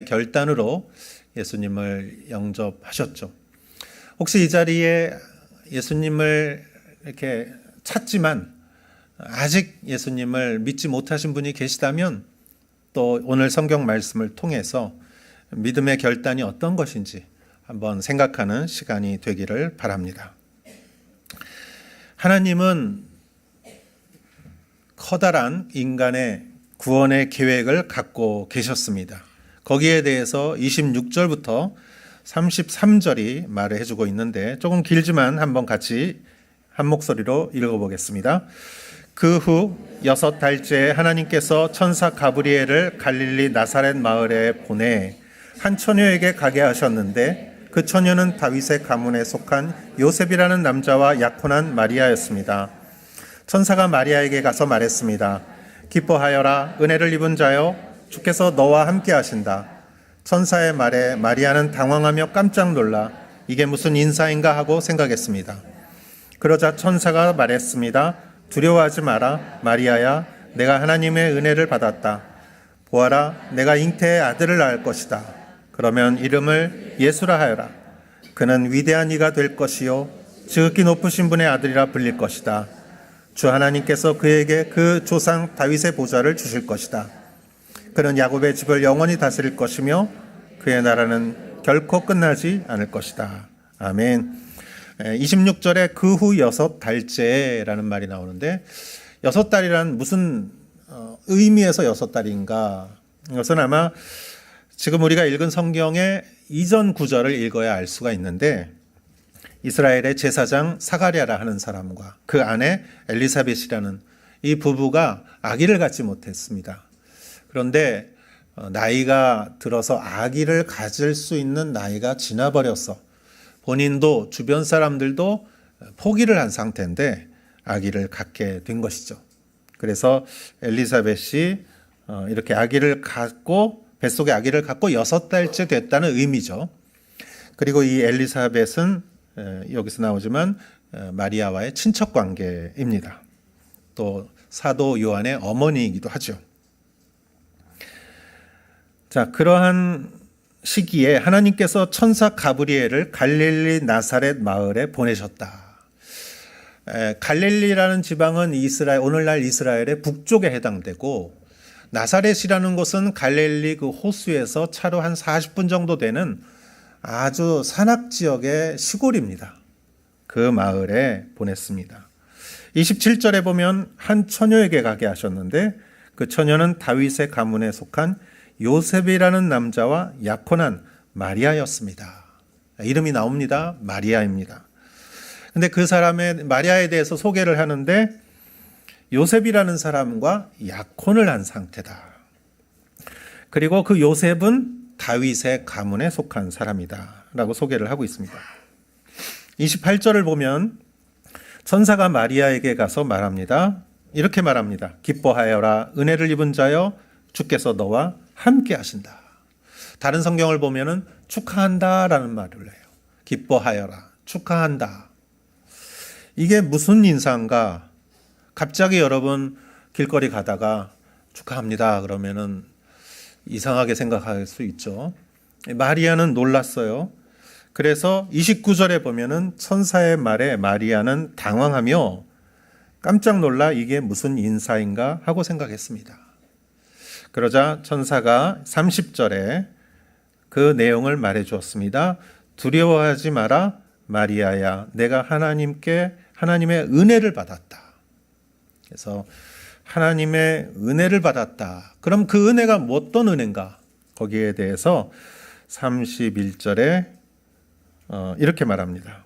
결단으로 예수님을 영접하셨죠. 혹시 이 자리에 예수님을 이렇게 찾지만 아직 예수님을 믿지 못하신 분이 계시다면 또 오늘 성경 말씀을 통해서 믿음의 결단이 어떤 것인지 한번 생각하는 시간이 되기를 바랍니다. 하나님은 커다란 인간의 구원의 계획을 갖고 계셨습니다. 거기에 대해서 26절부터 33절이 말을 해주고 있는데 조금 길지만 한번 같이 한 목소리로 읽어보겠습니다. 그 후 6달째에 하나님께서 천사 가브리엘을 갈릴리 나사렛 마을에 보내 한 처녀에게 가게 하셨는데 그 처녀는 다윗의 가문에 속한 요셉이라는 남자와 약혼한 마리아였습니다. 천사가 마리아에게 가서 말했습니다. 기뻐하여라, 은혜를 입은 자여, 주께서 너와 함께 하신다. 천사의 말에 마리아는 당황하며 깜짝 놀라 이게 무슨 인사인가 하고 생각했습니다. 그러자 천사가 말했습니다. 두려워하지 마라, 마리아야, 내가 하나님의 은혜를 받았다. 보아라, 내가 잉태의 아들을 낳을 것이다. 그러면 이름을 예수라 하여라. 그는 위대한 이가 될 것이요 지극히 높으신 분의 아들이라 불릴 것이다. 주 하나님께서 그에게 그 조상 다윗의 보좌를 주실 것이다. 그는 야곱의 집을 영원히 다스릴 것이며 그의 나라는 결코 끝나지 않을 것이다. 아멘. 26절에 그 후 6달째라는 말이 나오는데 6달이란 무슨 의미에서 6달인가? 이것은 아마 지금 우리가 읽은 성경의 이전 구절을 읽어야 알 수가 있는데 이스라엘의 제사장 사가랴라 하는 사람과 그 아내 엘리사벳이라는 이 부부가 아기를 갖지 못했습니다. 그런데 나이가 들어서 아기를 가질 수 있는 나이가 지나버렸어. 본인도 주변 사람들도 포기를 한 상태인데 아기를 갖게 된 것이죠. 그래서 엘리사벳이 이렇게 아기를 갖고 뱃속에 아기를 갖고 6달째 됐다는 의미죠. 그리고 이 엘리사벳은 여기서 나오지만 마리아와의 친척 관계입니다. 또 사도 요한의 어머니이기도 하죠. 자, 그러한 시기에 하나님께서 천사 가브리엘을 갈릴리 나사렛 마을에 보내셨다. 갈릴리라는 지방은 오늘날 이스라엘의 북쪽에 해당되고 나사렛이라는 곳은 갈릴리 그 호수에서 차로 한 40분 정도 되는 아주 산악 지역의 시골입니다. 그 마을에 보냈습니다. 27절에 보면 한 처녀에게 가게 하셨는데 그 처녀는 다윗의 가문에 속한 요셉이라는 남자와 약혼한 마리아였습니다. 이름이 나옵니다. 마리아입니다. 근데 그 사람의 마리아에 대해서 소개를 하는데 요셉이라는 사람과 약혼을 한 상태다. 그리고 그 요셉은 다윗의 가문에 속한 사람이다 라고 소개를 하고 있습니다. 28절을 보면 천사가 마리아에게 가서 말합니다. 이렇게 말합니다. 기뻐하여라, 은혜를 입은 자여, 주께서 너와 함께 하신다. 다른 성경을 보면은 축하한다 라는 말을 해요. 기뻐하여라, 축하한다. 이게 무슨 인사인가? 갑자기 여러분 길거리 가다가 축하합니다 그러면은 이상하게 생각할 수 있죠. 마리아는 놀랐어요. 그래서 29절에 보면은 천사의 말에 마리아는 당황하며 깜짝 놀라 이게 무슨 인사인가 하고 생각했습니다. 그러자 천사가 30절에 그 내용을 말해 주었습니다. 두려워하지 마라, 마리아야, 내가 하나님의 은혜를 받았다. 그래서 하나님의 은혜를 받았다. 그럼 그 은혜가 어떤 은혜인가? 거기에 대해서 31절에 이렇게 말합니다.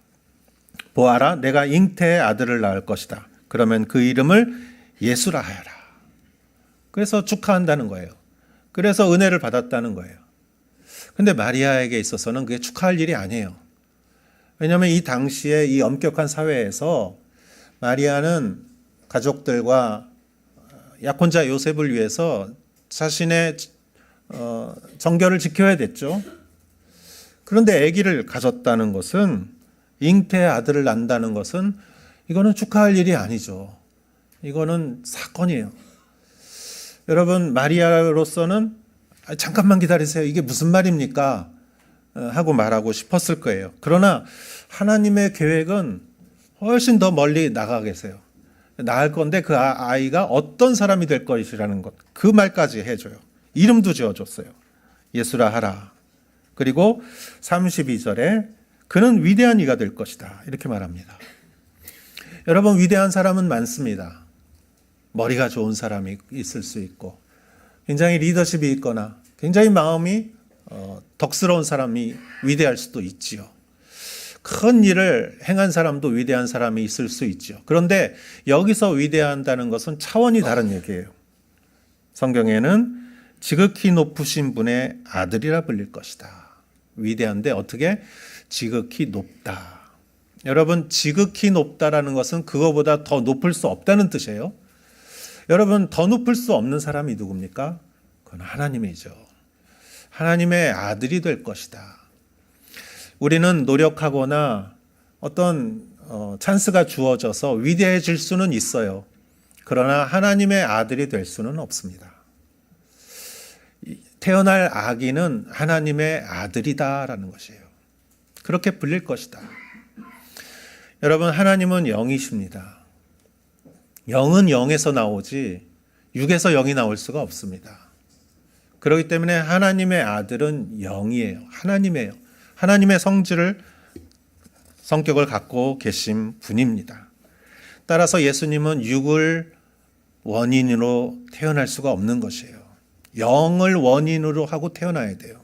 보아라, 내가 잉태의 아들을 낳을 것이다. 그러면 그 이름을 예수라 하여라. 그래서 축하한다는 거예요. 그래서 은혜를 받았다는 거예요. 근데 마리아에게 있어서는 그게 축하할 일이 아니에요. 왜냐하면 이 당시에 이 엄격한 사회에서 마리아는 가족들과 약혼자 요셉을 위해서 자신의 정결을 지켜야 됐죠. 그런데 아기를 가졌다는 것은, 잉태의 아들을 낳는다는 것은 이거는 축하할 일이 아니죠. 이거는 사건이에요. 여러분, 마리아로서는 잠깐만 기다리세요. 이게 무슨 말입니까? 하고 말하고 싶었을 거예요. 그러나 하나님의 계획은 훨씬 더 멀리 나가 계세요. 나을 건데 그 아이가 어떤 사람이 될 것이라는 것, 그 말까지 해줘요. 이름도 지어줬어요. 예수라 하라. 그리고 32절에 그는 위대한 이가 될 것이다. 이렇게 말합니다. 여러분, 위대한 사람은 많습니다. 머리가 좋은 사람이 있을 수 있고, 굉장히 리더십이 있거나, 굉장히 마음이 덕스러운 사람이 위대할 수도 있지요. 큰 일을 행한 사람도 위대한 사람이 있을 수 있죠. 그런데 여기서 위대한다는 것은 차원이 다른 얘기예요. 성경에는 지극히 높으신 분의 아들이라 불릴 것이다. 위대한데 어떻게? 지극히 높다. 여러분, 지극히 높다라는 것은 그거보다 더 높을 수 없다는 뜻이에요. 여러분, 더 높을 수 없는 사람이 누굽니까? 그건 하나님이죠. 하나님의 아들이 될 것이다. 우리는 노력하거나 어떤 찬스가 주어져서 위대해질 수는 있어요. 그러나 하나님의 아들이 될 수는 없습니다. 태어날 아기는 하나님의 아들이다라는 것이에요. 그렇게 불릴 것이다. 여러분, 하나님은 영이십니다. 영은 영에서 나오지 육에서 영이 나올 수가 없습니다. 그렇기 때문에 하나님의 아들은 영이에요. 하나님이에요. 하나님의 성격을 갖고 계신 분입니다. 따라서 예수님은 육을 원인으로 태어날 수가 없는 것이에요. 영을 원인으로 하고 태어나야 돼요.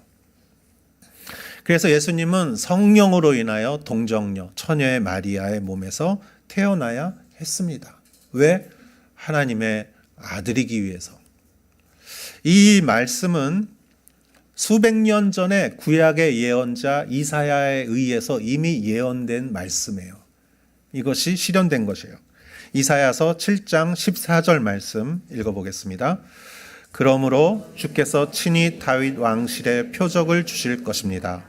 그래서 예수님은 성령으로 인하여 동정녀, 처녀의 마리아의 몸에서 태어나야 했습니다. 왜? 하나님의 아들이기 위해서. 이 말씀은 수백 년 전에 구약의 예언자 이사야에 의해서 이미 예언된 말씀이에요. 이것이 실현된 것이에요. 이사야서 7장 14절 말씀 읽어보겠습니다. 그러므로 주께서 친히 다윗 왕실의 표적을 주실 것입니다.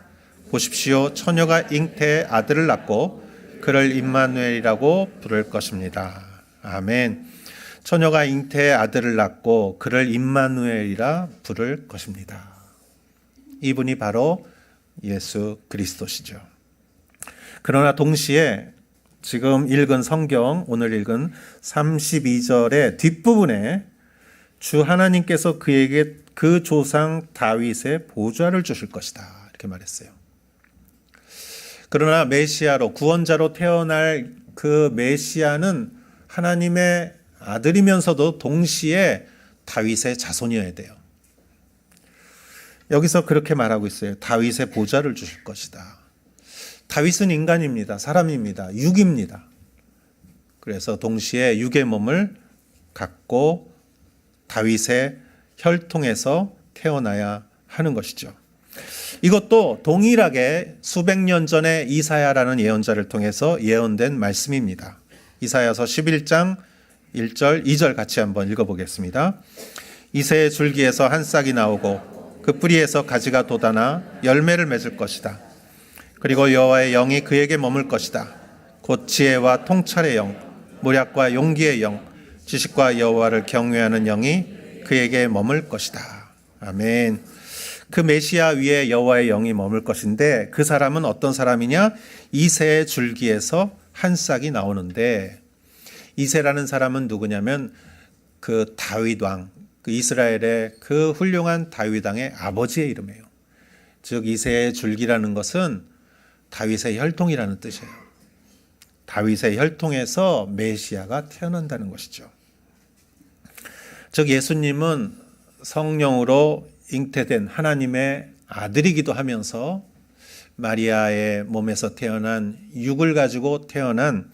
보십시오, 처녀가 잉태의 아들을 낳고 그를 임마누엘이라고 부를 것입니다. 아멘. 처녀가 잉태의 아들을 낳고 그를 임마누엘이라 부를 것입니다. 이분이 바로 예수 그리스도시죠. 그러나 동시에 지금 읽은 성경, 오늘 읽은 32절의 뒷부분에 주 하나님께서 그에게 그 조상 다윗의 보좌를 주실 것이다. 이렇게 말했어요. 그러나 메시아로, 구원자로 태어날 그 메시아는 하나님의 아들이면서도 동시에 다윗의 자손이어야 돼요. 여기서 그렇게 말하고 있어요. 다윗의 보좌를 주실 것이다. 다윗은 인간입니다. 사람입니다. 육입니다. 그래서 동시에 육의 몸을 갖고 다윗의 혈통에서 태어나야 하는 것이죠. 이것도 동일하게 수백 년 전에 이사야라는 예언자를 통해서 예언된 말씀입니다. 이사야서 11장 1절, 2절 같이 한번 읽어보겠습니다. 이새의 줄기에서 한 싹이 나오고 그 뿌리에서 가지가 돋아나 열매를 맺을 것이다. 그리고 여호와의 영이 그에게 머물 것이다. 곧 지혜와 통찰의 영, 모략과 용기의 영, 지식과 여호와를 경외하는 영이 그에게 머물 것이다. 아멘. 그 메시아 위에 여호와의 영이 머물 것인데 그 사람은 어떤 사람이냐? 이새의 줄기에서 한 싹이 나오는데, 이새라는 사람은 누구냐면 그 다윗 왕, 그 이스라엘의 그 훌륭한 다윗 왕의 아버지의 이름이에요. 즉 이새의 줄기라는 것은 다윗의 혈통이라는 뜻이에요. 다윗의 혈통에서 메시아가 태어난다는 것이죠. 즉 예수님은 성령으로 잉태된 하나님의 아들이기도 하면서 마리아의 몸에서 태어난, 육을 가지고 태어난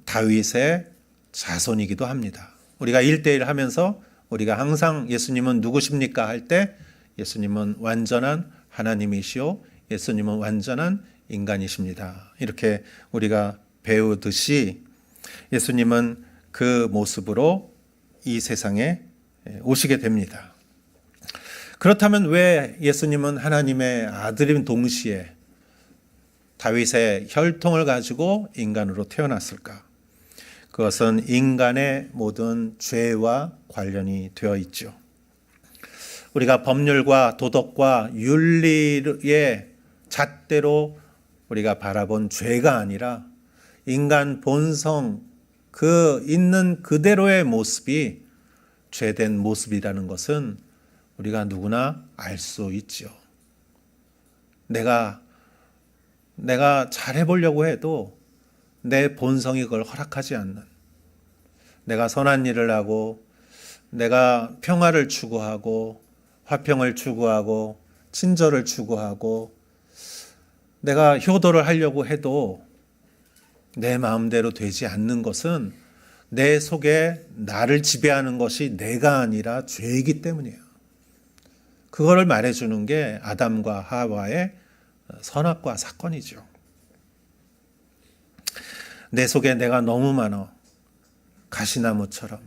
다윗의 자손이기도 합니다. 우리가 1대1 하면서 우리가 항상 예수님은 누구십니까 할 때 예수님은 완전한 하나님이시오, 예수님은 완전한 인간이십니다. 이렇게 우리가 배우듯이 예수님은 그 모습으로 이 세상에 오시게 됩니다. 그렇다면 왜 예수님은 하나님의 아들인 동시에 다윗의 혈통을 가지고 인간으로 태어났을까? 그것은 인간의 모든 죄와 관련이 되어 있죠. 우리가 법률과 도덕과 윤리의 잣대로 우리가 바라본 죄가 아니라 인간 본성 그 있는 그대로의 모습이 죄된 모습이라는 것은 우리가 누구나 알 수 있지요. 내가 잘해보려고 해도 내 본성이 그걸 허락하지 않는, 내가 선한 일을 하고 내가 평화를 추구하고 화평을 추구하고 친절을 추구하고 내가 효도를 하려고 해도 내 마음대로 되지 않는 것은 내 속에 나를 지배하는 것이 내가 아니라 죄이기 때문이에요. 그거를 말해주는 게 아담과 하와의 선악과 사건이죠. 내 속에 내가 너무 많아. 가시나무처럼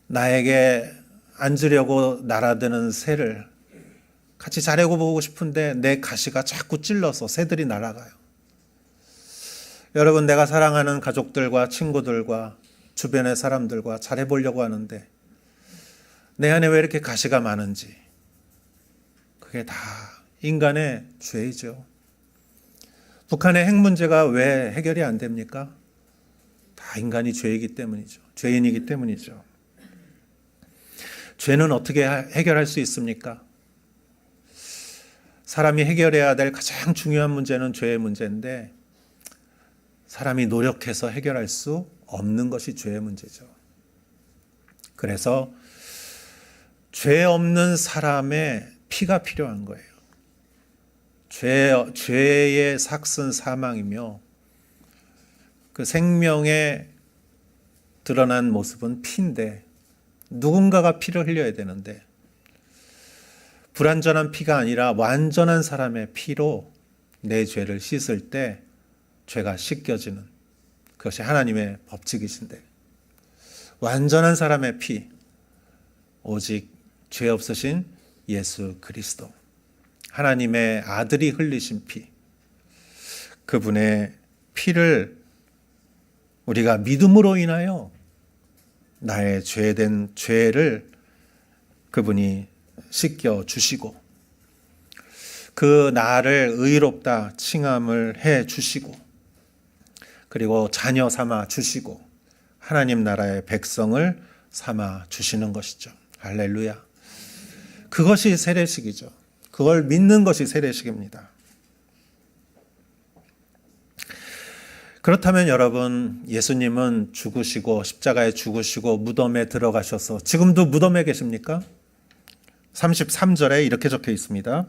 나에게 앉으려고 날아드는 새를 같이 자려고 보고 싶은데 내 가시가 자꾸 찔러서 새들이 날아가요. 여러분, 내가 사랑하는 가족들과 친구들과 주변의 사람들과 잘해보려고 하는데 내 안에 왜 이렇게 가시가 많은지, 그게 다 인간의 죄이죠. 북한의 핵 문제가 왜 해결이 안 됩니까? 다 인간이 죄이기 때문이죠. 죄인이기 때문이죠. 죄는 어떻게 해결할 수 있습니까? 사람이 해결해야 될 가장 중요한 문제는 죄의 문제인데 사람이 노력해서 해결할 수 없는 것이 죄의 문제죠. 그래서 죄 없는 사람의 피가 필요한 거예요. 죄의 삭슨 사망이며 그 생명에 드러난 모습은 피인데 누군가가 피를 흘려야 되는데 불완전한 피가 아니라 완전한 사람의 피로 내 죄를 씻을 때 죄가 씻겨지는 그것이 하나님의 법칙이신데 완전한 사람의 피, 오직 죄 없으신 예수 그리스도, 하나님의 아들이 흘리신 피, 그분의 피를 우리가 믿음으로 인하여 나의 죄된 죄를 그분이 씻겨 주시고 그 나를 의롭다 칭함을 해 주시고 그리고 자녀 삼아 주시고 하나님 나라의 백성을 삼아 주시는 것이죠. 할렐루야. 그것이 세례식이죠. 그걸 믿는 것이 세례식입니다. 그렇다면 여러분, 예수님은 죽으시고 십자가에 죽으시고 무덤에 들어가셔서 지금도 무덤에 계십니까? 33절에 이렇게 적혀 있습니다.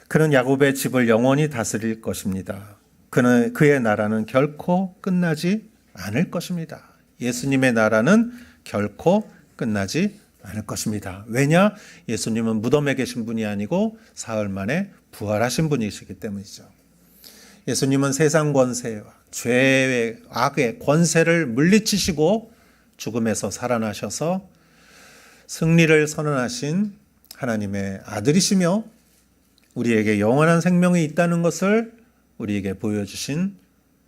그는 야곱의 집을 영원히 다스릴 것입니다. 그의 나라는 결코 끝나지 않을 것입니다. 예수님의 나라는 결코 끝나지 않을 것입니다. 왜냐? 예수님은 무덤에 계신 분이 아니고 사흘 만에 부활하신 분이시기 때문이죠. 예수님은 세상 권세와 죄의 악의 권세를 물리치시고 죽음에서 살아나셔서 승리를 선언하신 하나님의 아들이시며 우리에게 영원한 생명이 있다는 것을 우리에게 보여주신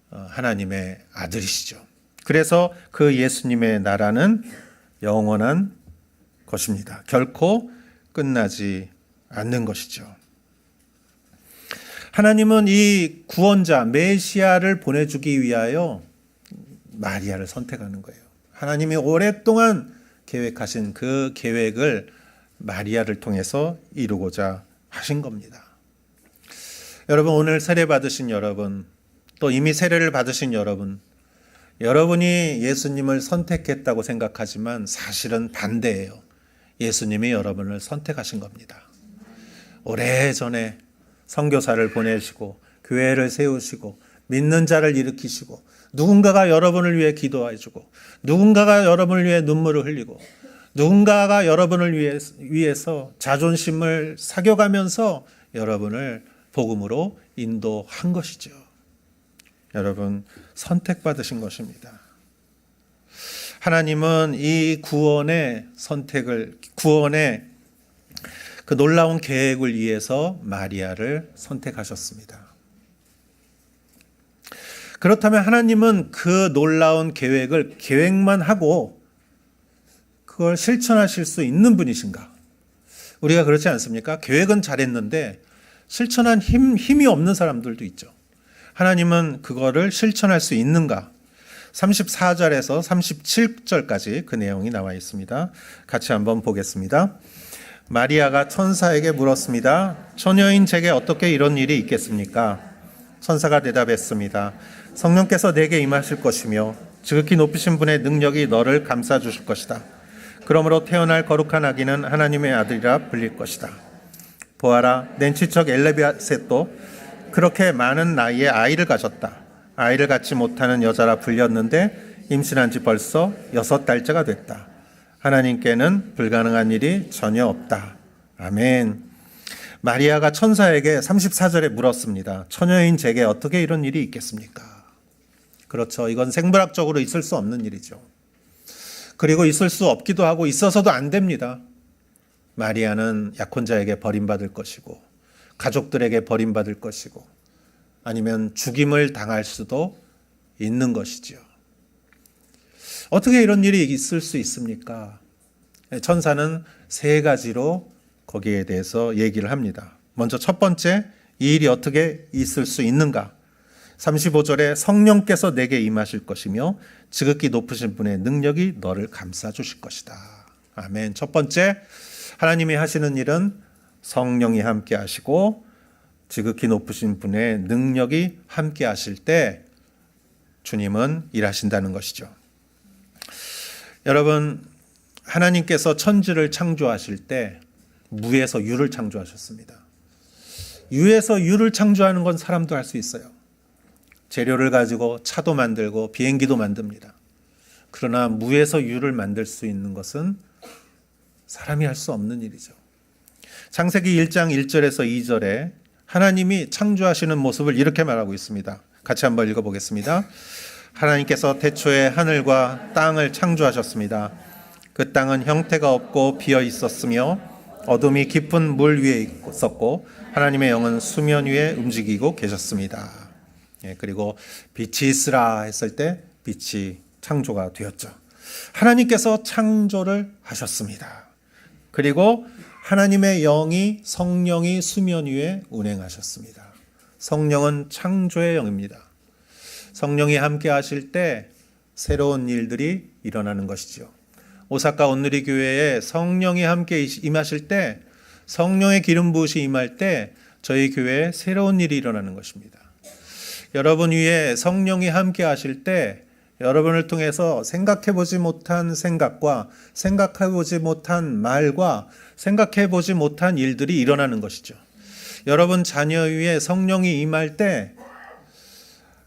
하나님의 아들이시죠. 그래서 그 예수님의 나라는 영원한 것입니다. 결코 끝나지 않는 것이죠. 하나님은 이 구원자 메시아를 보내주기 위하여 마리아를 선택하는 거예요. 하나님이 오랫동안 계획하신 그 계획을 마리아를 통해서 이루고자 하신 겁니다. 여러분, 오늘 세례 받으신 여러분, 또 이미 세례를 받으신 여러분, 여러분이 예수님을 선택했다고 생각하지만 사실은 반대예요. 예수님이 여러분을 선택하신 겁니다. 오래전에 선교사를 보내시고 교회를 세우시고 믿는 자를 일으키시고 누군가가 여러분을 위해 기도해주고 누군가가 여러분을 위해 눈물을 흘리고 누군가가 여러분을 위해서 자존심을 사겨가면서 여러분을 복음으로 인도한 것이죠. 여러분, 선택받으신 것입니다. 하나님은 이 구원의 그 놀라운 계획을 위해서 마리아를 선택하셨습니다. 그렇다면 하나님은 그 놀라운 계획을 계획만 하고 그걸 실천하실 수 있는 분이신가? 우리가 그렇지 않습니까? 계획은 잘했는데 실천한 힘이 없는 사람들도 있죠. 하나님은 그거를 실천할 수 있는가? 34절에서 37절까지 그 내용이 나와 있습니다. 같이 한번 보겠습니다. 마리아가 천사에게 물었습니다. 처녀인 제게 어떻게 이런 일이 있겠습니까? 천사가 대답했습니다. 성령께서 내게 임하실 것이며 지극히 높으신 분의 능력이 너를 감싸 주실 것이다. 그러므로 태어날 거룩한 아기는 하나님의 아들이라 불릴 것이다. 보아라, 내 친척 엘리사벳도 그렇게 많은 나이에 아이를 가졌다. 아이를 갖지 못하는 여자라 불렸는데 임신한 지 벌써 6달째가 됐다. 하나님께는 불가능한 일이 전혀 없다. 아멘. 마리아가 천사에게 34절에 물었습니다. 처녀인 제게 어떻게 이런 일이 있겠습니까? 그렇죠. 이건 생물학적으로 있을 수 없는 일이죠. 그리고 있을 수 없기도 하고 있어서도 안 됩니다. 마리아는 약혼자에게 버림받을 것이고 가족들에게 버림받을 것이고 아니면 죽임을 당할 수도 있는 것이죠. 어떻게 이런 일이 있을 수 있습니까? 천사는 3가지로 거기에 대해서 얘기를 합니다. 먼저 첫 번째, 이 일이 어떻게 있을 수 있는가? 35절에 성령께서 내게 임하실 것이며 지극히 높으신 분의 능력이 너를 감싸 주실 것이다. 아멘. 첫 번째, 하나님이 하시는 일은 성령이 함께 하시고 지극히 높으신 분의 능력이 함께 하실 때 주님은 일하신다는 것이죠. 여러분, 하나님께서 천지를 창조하실 때 무에서 유를 창조하셨습니다. 유에서 유를 창조하는 건 사람도 할 수 있어요. 재료를 가지고 차도 만들고 비행기도 만듭니다. 그러나 무에서 유를 만들 수 있는 것은 사람이 할 수 없는 일이죠. 창세기 1장 1절에서 2절에 하나님이 창조하시는 모습을 이렇게 말하고 있습니다. 같이 한번 읽어보겠습니다. 하나님께서 태초에 하늘과 땅을 창조하셨습니다. 그 땅은 형태가 없고 비어 있었으며 어둠이 깊은 물 위에 있었고 하나님의 영은 수면 위에 움직이고 계셨습니다. 그리고 빛이 있으라 했을 때 빛이 창조가 되었죠. 하나님께서 창조를 하셨습니다. 그리고 하나님의 영이 성령이 수면 위에 운행하셨습니다. 성령은 창조의 영입니다. 성령이 함께 하실 때 새로운 일들이 일어나는 것이죠. 오사카 온누리 교회에 성령이 함께 임하실 때, 성령의 기름 부으시 임할 때 저희 교회에 새로운 일이 일어나는 것입니다. 여러분 위에 성령이 함께 하실 때 여러분을 통해서 생각해보지 못한 생각과 생각해보지 못한 말과 생각해보지 못한 일들이 일어나는 것이죠. 여러분 자녀 위에 성령이 임할 때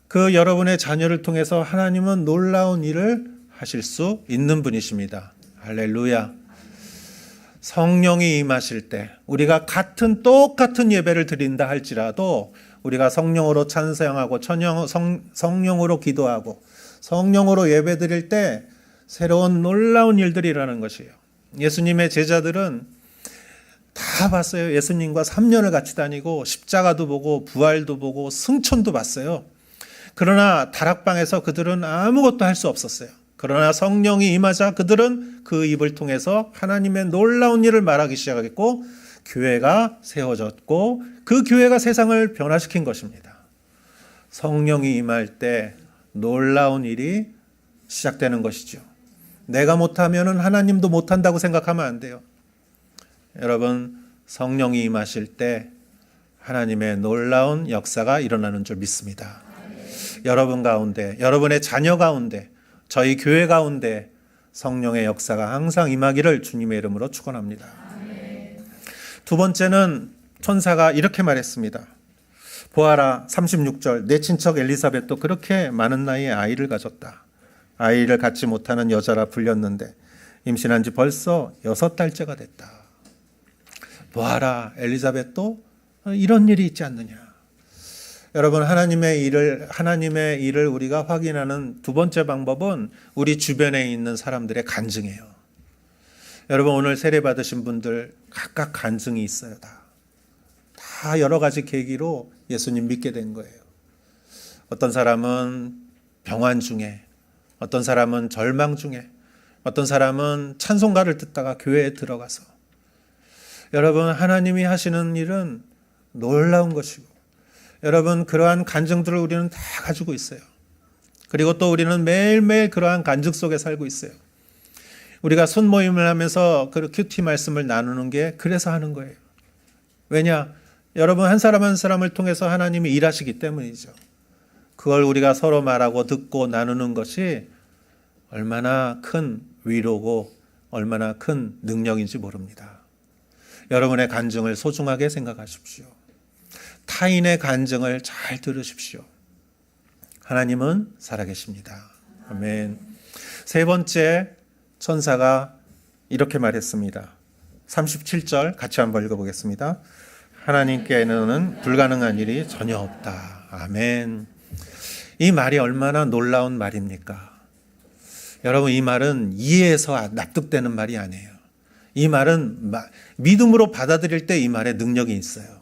그 여러분의 자녀를 통해서 하나님은 놀라운 일을 하실 수 있는 분이십니다. 할렐루야. 성령이 임하실 때 우리가 똑같은 예배를 드린다 할지라도 우리가 성령으로 찬양하고 성령으로 기도하고 성령으로 예배 드릴 때 새로운 놀라운 일들이 일어나는 것이에요. 예수님의 제자들은 다 봤어요. 예수님과 3년을 같이 다니고 십자가도 보고 부활도 보고 승천도 봤어요. 그러나 다락방에서 그들은 아무것도 할 수 없었어요. 그러나 성령이 임하자 그들은 그 입을 통해서 하나님의 놀라운 일을 말하기 시작했고 교회가 세워졌고 그 교회가 세상을 변화시킨 것입니다. 성령이 임할 때 놀라운 일이 시작되는 것이죠. 내가 못하면 하나님도 못한다고 생각하면 안 돼요. 여러분, 성령이 임하실 때 하나님의 놀라운 역사가 일어나는 줄 믿습니다. 여러분 가운데, 여러분의 자녀 가운데, 저희 교회 가운데 성령의 역사가 항상 임하기를 주님의 이름으로 축원합니다. 두 번째는 천사가 이렇게 말했습니다. 보아라, 36절, 내 친척 엘리사벳도 그렇게 많은 나이에 아이를 가졌다. 아이를 갖지 못하는 여자라 불렸는데 임신한 지 벌써 6달째가 됐다. 보아라, 엘리사벳도 이런 일이 있지 않느냐. 여러분, 하나님의 일을 우리가 확인하는 두 번째 방법은 우리 주변에 있는 사람들의 간증이에요. 여러분, 오늘 세례 받으신 분들 각각 간증이 있어요. 다 여러 가지 계기로 예수님 믿게 된 거예요. 어떤 사람은 병환 중에, 어떤 사람은 절망 중에, 어떤 사람은 찬송가를 듣다가 교회에 들어가서, 여러분, 하나님이 하시는 일은 놀라운 것이고, 여러분, 그러한 간증들을 우리는 다 가지고 있어요. 그리고 또 우리는 매일매일 그러한 간증 속에 살고 있어요. 우리가 손모임을 하면서 그 큐티 말씀을 나누는 게 그래서 하는 거예요. 왜냐? 여러분, 한 사람 한 사람을 통해서 하나님이 일하시기 때문이죠. 그걸 우리가 서로 말하고 듣고 나누는 것이 얼마나 큰 위로고 얼마나 큰 능력인지 모릅니다. 여러분의 간증을 소중하게 생각하십시오. 타인의 간증을 잘 들으십시오. 하나님은 살아계십니다. 아멘. 세 번째, 천사가 이렇게 말했습니다. 37절 같이 한번 읽어보겠습니다. 하나님께는 불가능한 일이 전혀 없다. 아멘. 이 말이 얼마나 놀라운 말입니까? 여러분, 이 말은 이해해서 납득되는 말이 아니에요. 이 말은 믿음으로 받아들일 때 이 말에 능력이 있어요.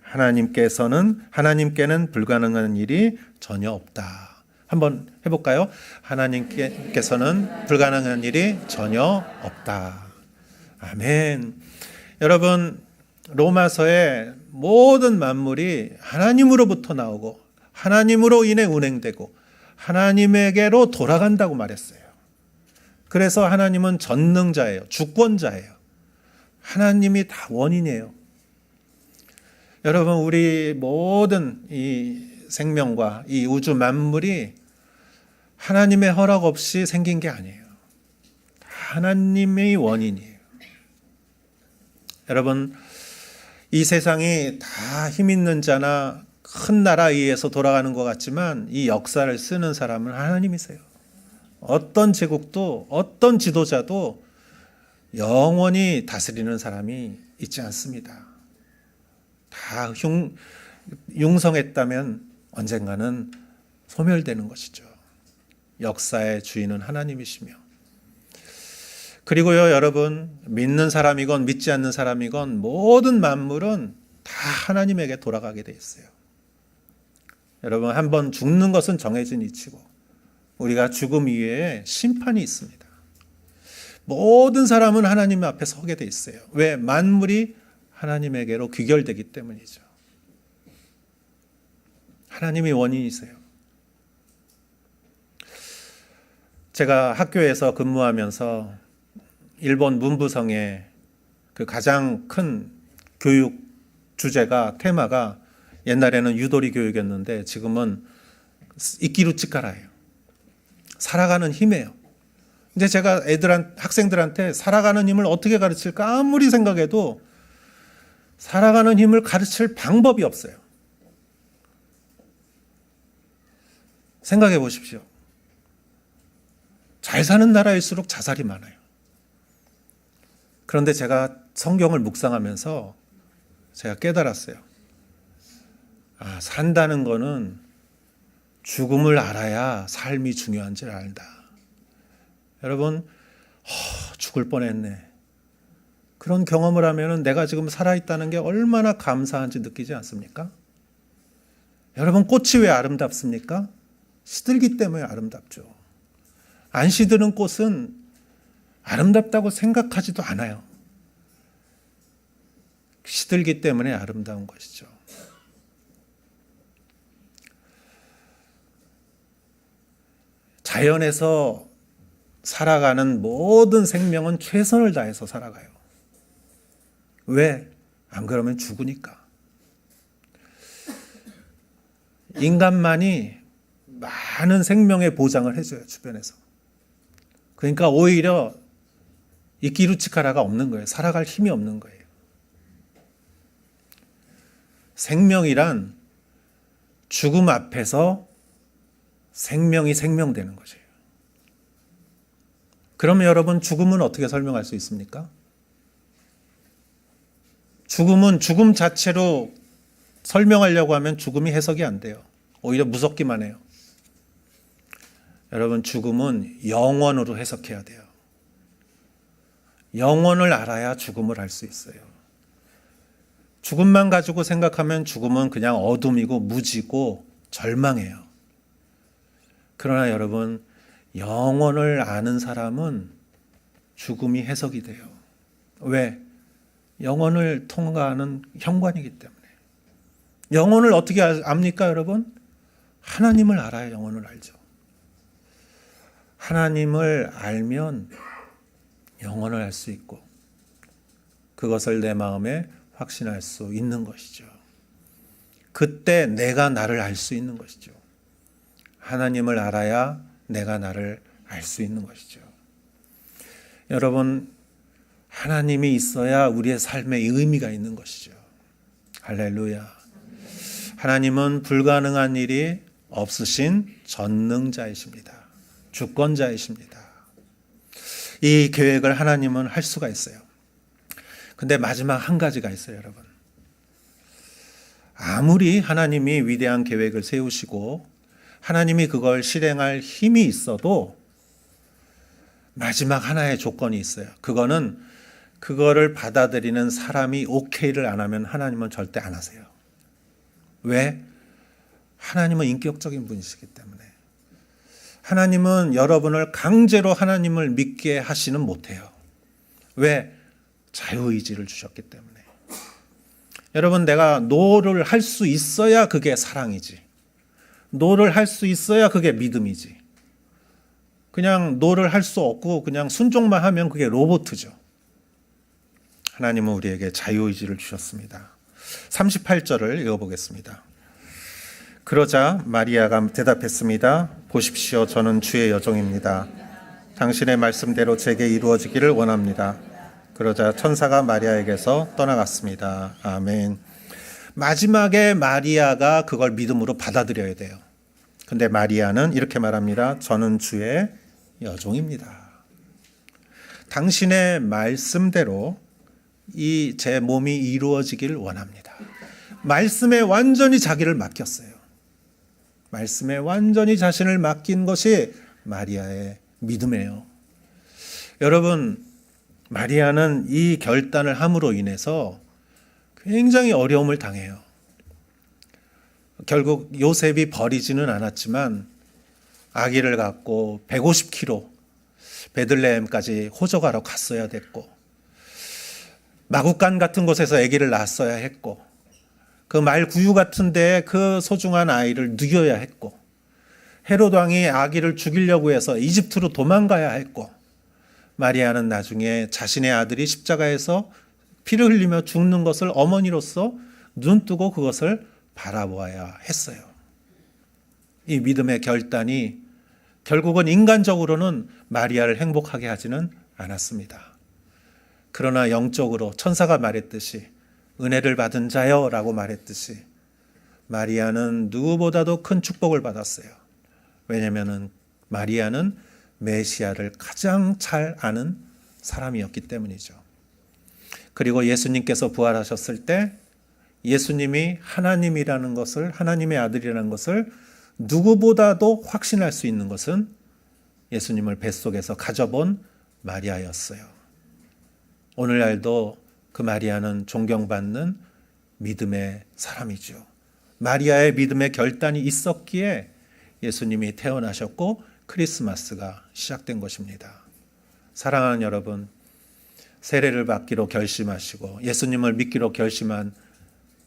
하나님께는 불가능한 일이 전혀 없다. 한번 해볼까요? 하나님께서는 불가능한 일이 전혀 없다. 아멘. 여러분, 로마서의 모든 만물이 하나님으로부터 나오고 하나님으로 인해 운행되고 하나님에게로 돌아간다고 말했어요. 그래서 하나님은 전능자예요. 주권자예요. 하나님이 다 원인이에요. 여러분, 우리 모든 이 생명과 이 우주 만물이 하나님의 허락 없이 생긴 게 아니에요. 하나님의 원인이에요. 여러분, 이 세상이 다 힘 있는 자나 큰 나라에 의해서 돌아가는 것 같지만 이 역사를 쓰는 사람은 하나님이세요. 어떤 제국도 어떤 지도자도 영원히 다스리는 사람이 있지 않습니다. 다 융성했다면 언젠가는 소멸되는 것이죠. 역사의 주인은 하나님이시며, 그리고요, 여러분, 믿는 사람이건 믿지 않는 사람이건 모든 만물은 다 하나님에게 돌아가게 돼 있어요. 여러분, 한번 죽는 것은 정해진 이치고 우리가 죽음 이외에 심판이 있습니다. 모든 사람은 하나님 앞에 서게 돼 있어요. 왜? 만물이 하나님에게로 귀결되기 때문이죠. 하나님이 원인이세요. 제가 학교에서 근무하면서 일본 문부성의 그 가장 큰 교육 주제가, 테마가 옛날에는 유도리 교육이었는데 지금은 이끼루 치카라예요. 살아가는 힘이에요. 이제 제가 학생들한테 살아가는 힘을 어떻게 가르칠까 아무리 생각해도 살아가는 힘을 가르칠 방법이 없어요. 생각해 보십시오. 잘 사는 나라일수록 자살이 많아요. 그런데 제가 성경을 묵상하면서 제가 깨달았어요. 산다는 거는 죽음을 알아야 삶이 중요한지를 알다. 여러분, 죽을 뻔했네. 그런 경험을 하면 내가 지금 살아있다는 게 얼마나 감사한지 느끼지 않습니까? 여러분, 꽃이 왜 아름답습니까? 시들기 때문에 아름답죠. 안 시드는 꽃은 아름답다고 생각하지도 않아요. 시들기 때문에 아름다운 것이죠. 자연에서 살아가는 모든 생명은 최선을 다해서 살아가요. 왜? 안 그러면 죽으니까. 인간만이 많은 생명의 보장을 해줘요, 주변에서. 그러니까 오히려 이끼루치카라가 없는 거예요. 살아갈 힘이 없는 거예요. 생명이란 죽음 앞에서 생명이 생명되는 것이에요. 그러면 여러분, 죽음은 어떻게 설명할 수 있습니까? 죽음은 죽음 자체로 설명하려고 하면 죽음이 해석이 안 돼요. 오히려 무섭기만 해요. 여러분, 죽음은 영원으로 해석해야 돼요. 영원을 알아야 죽음을 알 수 있어요. 죽음만 가지고 생각하면 죽음은 그냥 어둠이고 무지고 절망해요. 그러나 여러분, 영원을 아는 사람은 죽음이 해석이 돼요. 왜? 영혼을 통과하는 현관이기 때문에. 영혼을 어떻게 압니까, 여러분? 하나님을 알아야 영혼을 알죠. 하나님을 알면 영혼을 알 수 있고 그것을 내 마음에 확신할 수 있는 것이죠. 그때 내가 나를 알 수 있는 것이죠. 하나님을 알아야 내가 나를 알 수 있는 것이죠. 여러분, 하나님이 있어야 우리의 삶에 의미가 있는 것이죠. 할렐루야. 하나님은 불가능한 일이 없으신 전능자이십니다. 주권자이십니다. 이 계획을 하나님은 할 수가 있어요. 근데 마지막 한 가지가 있어요, 여러분. 아무리 하나님이 위대한 계획을 세우시고 하나님이 그걸 실행할 힘이 있어도 마지막 하나의 조건이 있어요. 그거는 그거를 받아들이는 사람이 오케이를 안 하면 하나님은 절대 안 하세요. 왜? 하나님은 인격적인 분이시기 때문에. 하나님은 여러분을 강제로 하나님을 믿게 하시는 못해요. 왜? 자유의지를 주셨기 때문에. 여러분, 내가 노를 할 수 있어야 그게 사랑이지. 노를 할 수 있어야 그게 믿음이지. 그냥 노를 할 수 없고 그냥 순종만 하면 그게 로봇이죠. 하나님은 우리에게 자유의지를 주셨습니다. 38절을 읽어보겠습니다. 그러자 마리아가 대답했습니다. 보십시오, 저는 주의 여종입니다. 당신의 말씀대로 제게 이루어지기를 원합니다. 그러자 천사가 마리아에게서 떠나갔습니다. 아멘. 마지막에 마리아가 그걸 믿음으로 받아들여야 돼요. 근데 마리아는 이렇게 말합니다. 저는 주의 여종입니다. 당신의 말씀대로 이 제 몸이 이루어지길 원합니다. 말씀에 완전히 자기를 맡겼어요. 말씀에 완전히 자신을 맡긴 것이 마리아의 믿음이에요. 여러분, 마리아는 이 결단을 함으로 인해서 굉장히 어려움을 당해요. 결국 요셉이 버리지는 않았지만 아기를 갖고 150km 베들레헴까지 호적하러 갔어야 됐고, 마구간 같은 곳에서 아기를 낳았어야 했고, 그 말 구유 같은 데에 그 소중한 아이를 누겨야 했고, 헤롯 왕이 아기를 죽이려고 해서 이집트로 도망가야 했고, 마리아는 나중에 자신의 아들이 십자가에서 피를 흘리며 죽는 것을 어머니로서 눈뜨고 그것을 바라보아야 했어요. 이 믿음의 결단이 결국은 인간적으로는 마리아를 행복하게 하지는 않았습니다. 그러나 영적으로 천사가 말했듯이, 은혜를 받은 자여 라고 말했듯이 마리아는 누구보다도 큰 축복을 받았어요. 왜냐하면 마리아는 메시아를 가장 잘 아는 사람이었기 때문이죠. 그리고 예수님께서 부활하셨을 때 예수님이 하나님이라는 것을, 하나님의 아들이라는 것을 누구보다도 확신할 수 있는 것은 예수님을 뱃속에서 가져본 마리아였어요. 오늘날도 그 마리아는 존경받는 믿음의 사람이죠. 마리아의 믿음의 결단이 있었기에 예수님이 태어나셨고 크리스마스가 시작된 것입니다. 사랑하는 여러분, 세례를 받기로 결심하시고 예수님을 믿기로 결심한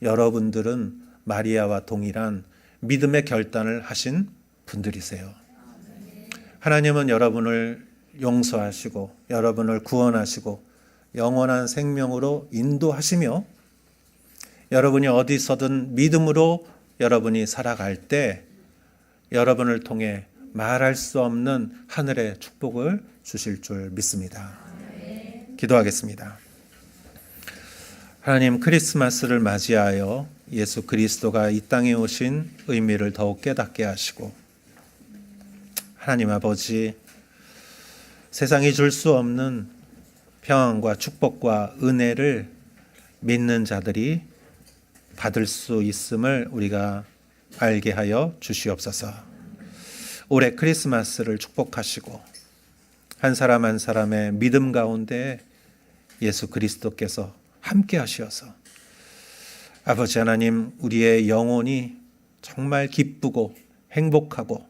여러분들은 마리아와 동일한 믿음의 결단을 하신 분들이세요. 하나님은 여러분을 용서하시고 여러분을 구원하시고 영원한 생명으로 인도하시며 여러분이 어디서든 믿음으로 여러분이 살아갈 때 여러분을 통해 말할 수 없는 하늘의 축복을 주실 줄 믿습니다. 기도하겠습니다. 하나님, 크리스마스를 맞이하여 예수 그리스도가 이 땅에 오신 의미를 더욱 깨닫게 하시고, 하나님 아버지, 세상이 줄 수 없는 평안과 축복과 은혜를 믿는 자들이 받을 수 있음을 우리가 알게 하여 주시옵소서. 올해 크리스마스를 축복하시고 한 사람 한 사람의 믿음 가운데 예수 그리스도께서 함께 하시어서 아버지 하나님, 우리의 영혼이 정말 기쁘고 행복하고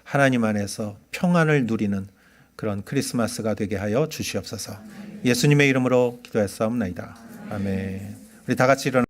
하나님 안에서 평안을 누리는 그런 크리스마스가 되게 하여 주시옵소서. 예수님의 이름으로 기도했사옵나이다. 아멘. 우리 다 같이 일어나